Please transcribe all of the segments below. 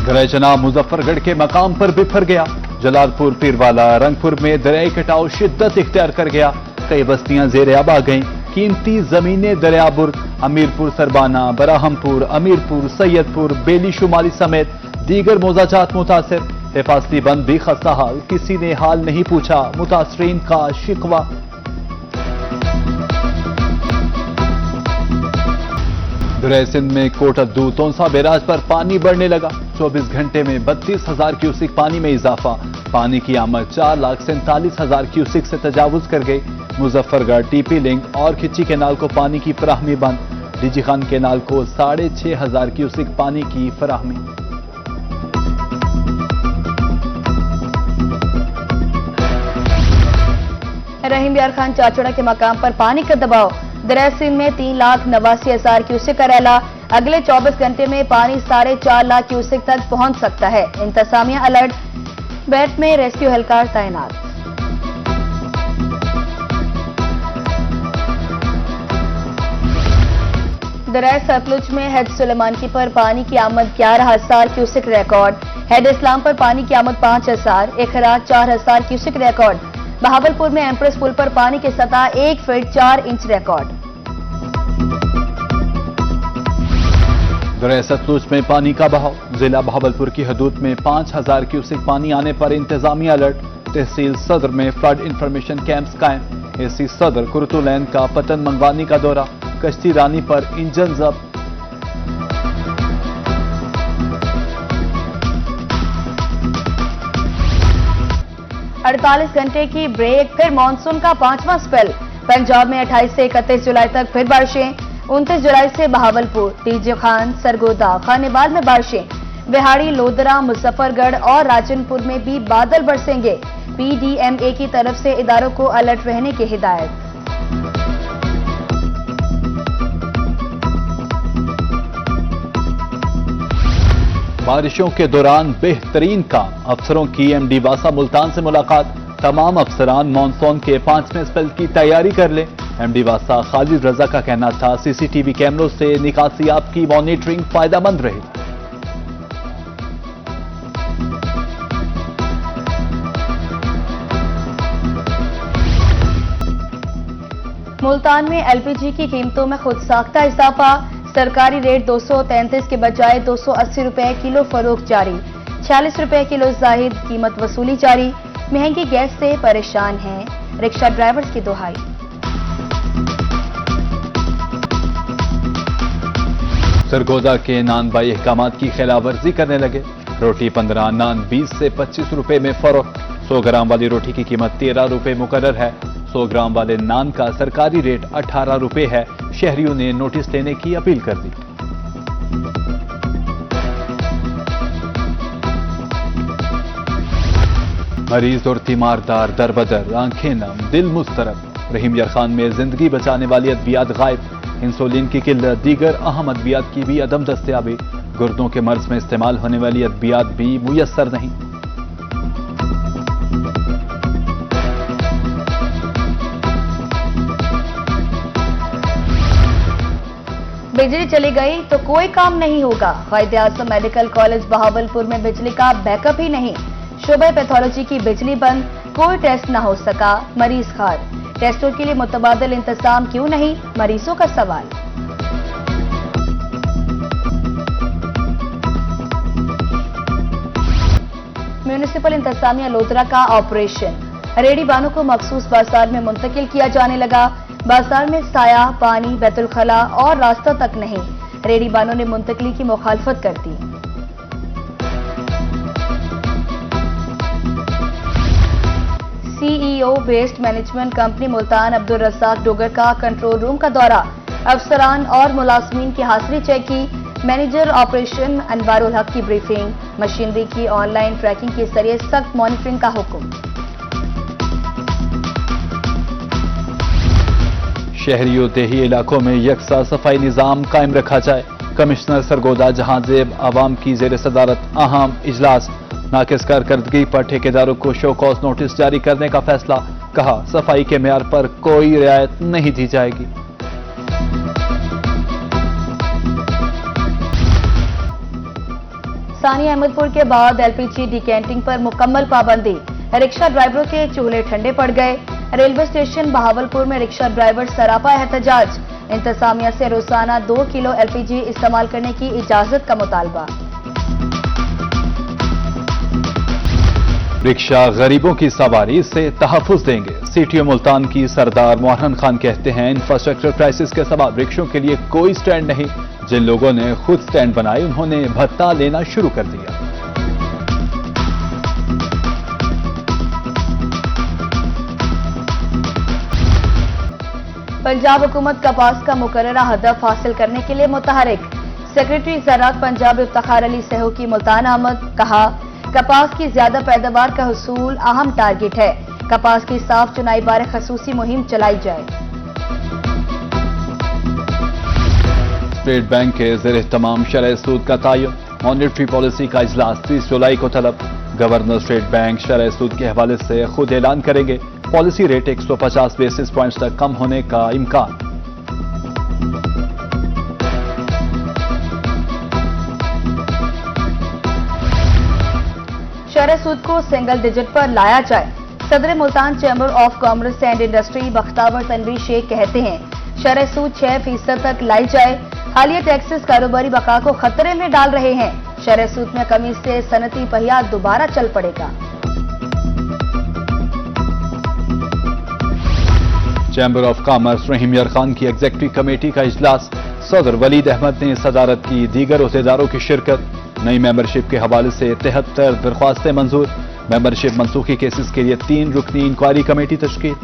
दरिया मुजफ्फरगढ़ के मकाम पर बिफर गया। जलालपुर पीरवाला रंगपुर में दरियाई कटाव शिद्दत इख्तियार कर गया। कई बस्तियां जेर आब आ गईं। कीमती जमीनें दरियाबुर, अमीरपुर सरबाना, बराहमपुर, अमीरपुर, सैयदपुर, बेली शुमाली समेत दीगर मोजाजात मुतासिर। हिफाजती बंद भी खस्ता हाल, किसी ने हाल नहीं पूछा, मुतासरीन का शिकवा। दरिया सिंध में कोटद्दू तोंसा बैराज पर पानी बढ़ने लगा। 24 घंटे में 32,000 क्यूसिक पानी में इजाफा। पानी की आमद 4,47,000 क्यूसिक से तजावुज कर गई। मुजफ्फरगढ़, टीपी लिंक और खिच्ची केनाल को पानी की फराहमी बंद। डीजी खान केनाल को 6,500 क्यूसिक पानी की फराहमी। रहीम यार खान चाचड़ा के मकाम पर पानी का दबाव। दरिया सिंध में 3,89,000 क्यूसेक का रैला। अगले 24 घंटे में पानी 4.5 लाख क्यूसेक तक पहुंच सकता है। इंतजामिया अलर्ट, बेट में रेस्क्यू हेलीकॉप्टर तैनात। दरिया सतलुज में हेड सुलेमानकी पर पानी की आमद 11,000 क्यूसेक रिकॉर्ड। हेड इस्लाम पर पानी की आमद 5,000, इखराज 4,000 क्यूसेक रिकॉर्ड। बहावलपुर में एम्प्रेस पुल पर पानी की सतह 1 फीट 4 इंच रिकॉर्ड। दरिया सतलुज में पानी का बहाव। जिला बहावलपुर की हदूद में 5,000 क्यूसेक पानी आने पर इंतजामिया अलर्ट। तहसील सदर में फ्लड इंफॉर्मेशन कैंप्स कायम। एसी सदर कुर्तुलैन का पतन मंगवानी का दौरा। कश्ती रानी पर इंजन जब्त। अड़तालीस घंटे की ब्रेक, फिर मानसून का 5वां स्पेल। पंजाब में 28 से 31 जुलाई तक फिर बारिशें। 29 जुलाई से बहावलपुर, डीजे खान, सरगोदा, खानेवाल में बारिशें। बिहाड़ी, लोधरा, मुजफ्फरगढ़ और राजनपुर में भी बादल बरसेंगे। पीडीएमए की तरफ से इदारों को अलर्ट रहने की हिदायत। बारिशों के दौरान बेहतरीन काम। अफसरों की एमडी वासा मुल्तान से मुलाकात। तमाम अफसरान मानसून के 5वें स्पेल की तैयारी कर लें। एमडी वासा खालिद रजा का कहना था, सीसीटीवी कैमरों से निकासियात की मॉनिटरिंग फायदेमंद रही। मुल्तान में एलपीजी की कीमतों में खुद साख्ता इजाफा। सरकारी रेट 233 के बजाय 280 रुपए किलो फरोख्त जारी। 46 रुपए किलो जाहिद कीमत वसूली जारी। महंगी गैस से परेशान हैं रिक्शा ड्राइवर्स की दुहाई। सरगोदा के नान बाई अहकामात की खिलाफवर्जी करने लगे। रोटी 15, नान 20 से 25 रुपए में फरोख्त। 100 ग्राम वाली रोटी की कीमत 13 रुपए मुकर्रर है। 100 ग्राम वाले नान का सरकारी रेट 18 रुपए है। शहरियों ने नोटिस देने की अपील कर दी। मरीज और तीमारदार दरबदर, आंखें नम, दिल मुस्तरब। रहीम यार खान में जिंदगी बचाने वाली अद्वियात गायब। इंसुलिन की किल्लत, दीगर अहम अद्वियात की भी अदम दस्तयाबी। गुर्दों के मर्ज में इस्तेमाल होने वाली अद्वियात भी मुयस्सर नहीं। बिजली चली गई तो कोई काम नहीं होगा। कायदे-आज़म मेडिकल कॉलेज बहावलपुर में बिजली का बैकअप ही नहीं। शोबे पैथोलॉजी की बिजली बंद, कोई टेस्ट न हो सका, मरीज खार। टेस्टों के लिए मुतबादिल इंतजाम क्यों नहीं, मरीजों का सवाल। म्यूनिसिपल इंतजामिया लोधरा का ऑपरेशन। रेडी बानों को मखसूस बाजार में मुंतकिल किया जाने लगा। बाजार में साया, पानी, बैतुल खला और रास्ता तक नहीं। रेडी बानों ने मुंतकली की मुखालफत कर दी। CEO waste management company Multan Abdul Razzaq Dogar का कंट्रोल रूम का दौरा। अफसरान और मुलाजमीन की हाजिरी चेक की। मैनेजर ऑपरेशन अनवारुल हक की ब्रीफिंग। मशीनरी की ऑनलाइन ट्रैकिंग के जरिए सख्त मॉनिटरिंग का हुक्म। शहरियों देही इलाकों में यकसा सफाई निजाम कायम रखा जाए। कमिश्नर सरगोदा जहांजेब आवाम की जेर सदारत अहम इजलास। नाकिस कारकर्दगी पर ठेकेदारों को शो कॉज नोटिस जारी करने का फैसला। कहा, सफाई के मेयार पर कोई रियायत नहीं दी जाएगी। मुल्तानी अहमदपुर के बाद एलपीजी डिकेंटिंग पर मुकम्मल पाबंदी, रिक्शा ड्राइवरों के चूल्हे ठंडे पड़ गए। रेलवे स्टेशन बहावलपुर में रिक्शा ड्राइवर सरापा एहतजाज, इंतजामिया से रोजाना 2 किलो एलपीजी इस्तेमाल करने की इजाजत का मुतालबा। रिक्शा गरीबों की सवारी से तहफ्फुज देंगे। सीटीओ मुल्तान की सरदार मोहन खान कहते हैं, इंफ्रास्ट्रक्चर क्राइसिस के सबब रिक्शों के लिए कोई स्टैंड नहीं। जिन लोगों ने खुद स्टैंड बनाए उन्होंने भत्ता लेना शुरू कर दिया। पंजाब हुकूमत कपास का मुकर्ररा हदफ हासिल करने के लिए मुतहरिक। सेक्रेटरी ज़राअत पंजाब इफ्तिखार अली सहू की मुल्तान आमद, कहा कपास की ज्यादा पैदावार का हुसूल अहम टारगेट है। कपास की साफ चुनाई बारे खसूसी मुहिम चलाई जाए। स्टेट बैंक के ज़ेर तमाम शरह सूद का तयन, मॉनिटरी पॉलिसी का इजलास 30 जुलाई को तलब। गवर्नर स्टेट बैंक शरह सूद के हवाले से खुद ऐलान करेंगे। पॉलिसी रेट 150 बेसिस पॉइंट्स तक कम होने का इम्कान। शरह सूद को सिंगल डिजिट पर लाया जाए। सदर Multan chamber of commerce and industry Bakhtawar Tanveer Sheikh कहते हैं, शरह सूद 6% तक लाई जाए। हालिया टैक्सेस कारोबारी बका को खतरे में डाल रहे हैं। शरह सूद में कमी से सनती पहिया दोबारा चल पड़ेगा। चैम्बर ऑफ कॉमर्स रहीम यार खान की एग्जेक्टिव कमेटी का इजलास, सदर वलीद अहमद ने सदारत की, दीगर ओहदेदारों की शिरकत। नई मेंबरशिप के हवाले से 73 दरख्वास्तें मंजूर। मेंबरशिप मनसूखी केसेस के लिए 3 रुकनी इंक्वायरी कमेटी तश्कील।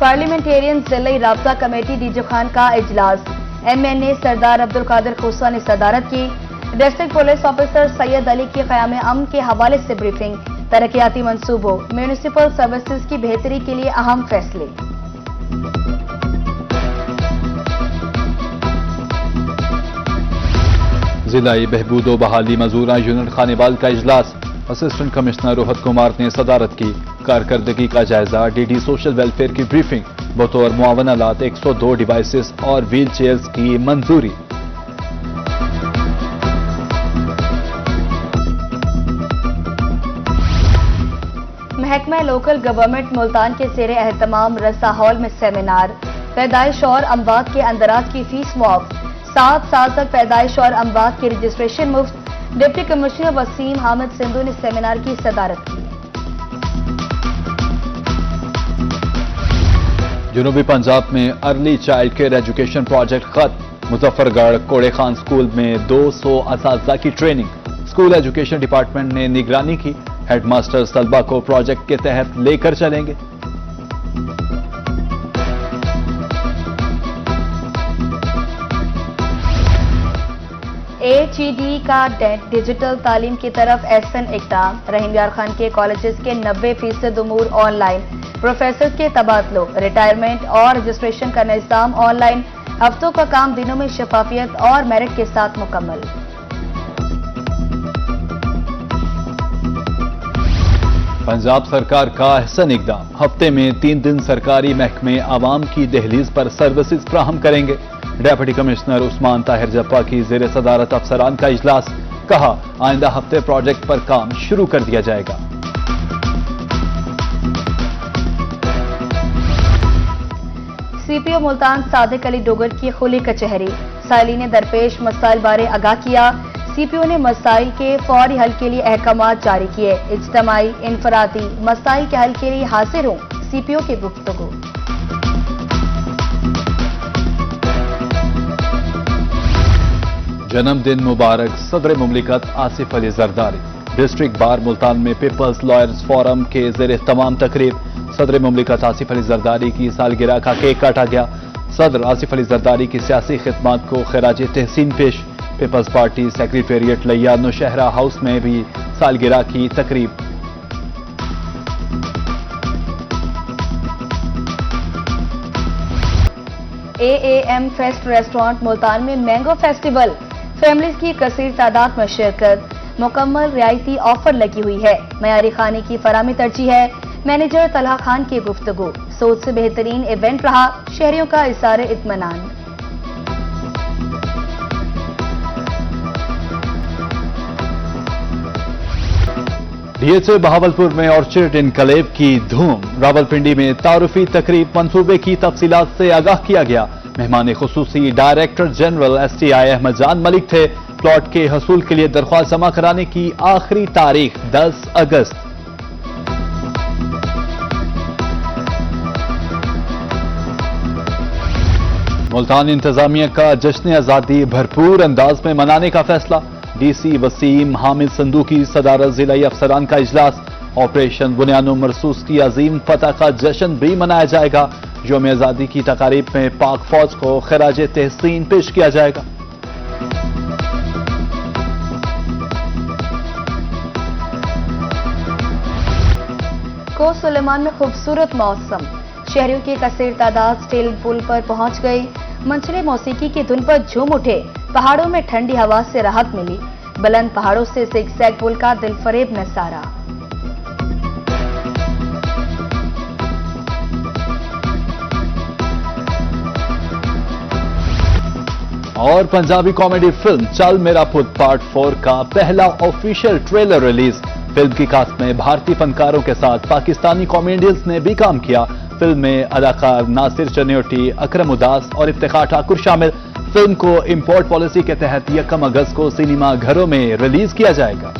पार्लियामेंटेरियन जिले राब्ता कमेटी डीजो खान का इजलास, MNA सरदार अब्दुल कादिर खोसा ने सदारत की। District police officer Syed Ali की क़याम अमन के हवाले से ब्रीफिंग। तरक्याती मंसूबों, म्यूनिसिपल सर्विसेज की बेहतरी के लिए अहम फैसले। जिलाई बहबूदो बहाली मजूरा यूनिट खानेवाल का इजलास, असिस्टेंट कमिश्नर रोहत कुमार ने सदारत की। कारकर्दगी का जायजा, DD सोशल वेलफेयर की ब्रीफिंग। बतौर मुआवनात 102 डिवाइसेस और व्हील चेयर्स की मंजूरी। महकमा लोकल गवर्नमेंट मुल्तान के ज़ेरे एहतमाम रसा हॉल में सेमिनार। पैदाइश और अमवात के अंदराज की फीस मुआफ, 7 साल तक पैदाइश और अमवात की रजिस्ट्रेशन मुफ्त। डिप्टी कमिश्नर वसीम हामिद सिंधु ने सेमिनार की सदारत की। जनूबी पंजाब में early child care education project खत्म। मुजफ्फरगढ़ कोड़े खान स्कूल में 200 असातिज़ा की ट्रेनिंग। स्कूल एजुकेशन डिपार्टमेंट ने निगरानी की। हेडमास्टर्स तलबा को प्रोजेक्ट के तहत लेकर चलेंगे। HED का डिजिटल तालीम की तरफ एहसन इक़दाम। रहीम यार खान के कॉलेजेस के 90% उमूर ऑनलाइन। प्रोफेसर के तबादलों, रिटायरमेंट और रजिस्ट्रेशन का निज़ाम ऑनलाइन। हफ्तों का काम दिनों में शफाफियत और मेरिट के साथ मुकम्मल। पंजाब सरकार का अहसन इक़दाम, हफ्ते में 3 दिन सरकारी महकमे आवाम की दहलीज पर सर्विसेज फ्राहम करेंगे। डेप्यूटी कमिश्नर उस्मान ताहिर जप्पा की ज़ेर सदारत अफसरान का इजलास, कहा आइंदा हफ्ते प्रोजेक्ट पर काम शुरू कर दिया जाएगा। CPO मुल्तान सादिक अली डोगर की खुली कचहरी। साइलीन दरपेश मसाइल बारे आगाह किया। CPO ने मसाइल के फौरी हल के लिए अहकामात जारी किए। इज्तमाई इनफरादी मसाइल के हल के लिए हाजिर हों, CPO की गुफ्तगू। जन्मदिन मुबारक सदर मुमलिकत आसिफ अली जरदारी। डिस्ट्रिक्ट बार मुल्तान में पीपल्स लॉयर्स फोरम के ज़ेर तमाम तकरीब। सदर मुमलिकत आसिफ अली जरदारी की सालगिरह का केक काटा गया। सदर आसिफ अली जरदारी की सियासी खिदमात को खराज तहसीन पेश। पीपल्स पार्टी सेक्रेटेरिएट लिया नौशहरा हाउस में भी सालगिरह की तकरीब। AAM फेस्ट रेस्टोरेंट मुल्तान में मैंगो फेस्टिवल। फैमिलीज की कसीर तादाद में शिरकत। मुकम्मल रियायती ऑफर लगी हुई है। मयारी खाने की फरामी तरजीह है। मैनेजर तलहा खान की गुफ्तगू। सोच से बेहतरीन इवेंट रहा, शहरियों का इज़हार इत्मीनान। डीएचए बहावलपुर में ऑर्चिड इनकलेब की धूम। रावलपिंडी में तारुफी तकरीब मंसूबे की तफसीलात से आगाह किया गया। मेहमान खुसूसी डायरेक्टर जनरल STI अहमद जान मलिक थे। प्लॉट के हसूल के लिए दरख्वास्त जमा कराने की आखिरी तारीख 10 अगस्त। मुल्तान इंतजामिया का जश्न आजादी भरपूर अंदाज में मनाने का फैसला। DC वसीम हामिद संधू की सदारत जिलाई अफसरान का इजलास। ऑपरेशन बुनियानो मरसूस की अजीम फतह का जश्न भी मनाया जाएगा। यौम आजादी की तकारीब में पाक फौज को खराज तहसीन पेश किया जाएगा। को सुलेमान में खूबसूरत मौसम, शहरियों की कसीर तादाद स्टील पुल पर पहुंच गई। मंचले मौसीकी की धुन पर झूम उठे। पहाड़ों में ठंडी हवा से राहत मिली। बुलंद पहाड़ों से ज़िगज़ैग पुल का दिलफरेब नजारा। और पंजाबी कॉमेडी फिल्म चल मेरा पुत पार्ट 4 का पहला ऑफिशियल ट्रेलर रिलीज। फिल्म की कास्ट में भारतीय फनकारों के साथ पाकिस्तानी कॉमेडियंस ने भी काम किया। फिल्म में अदाकार नासिर चन्योटी, अकरम उदास और इफ्तिखार ठाकुर शामिल। फिल्म को इंपोर्ट पॉलिसी के तहत 1 अगस्त को सिनेमा घरों में रिलीज किया जाएगा।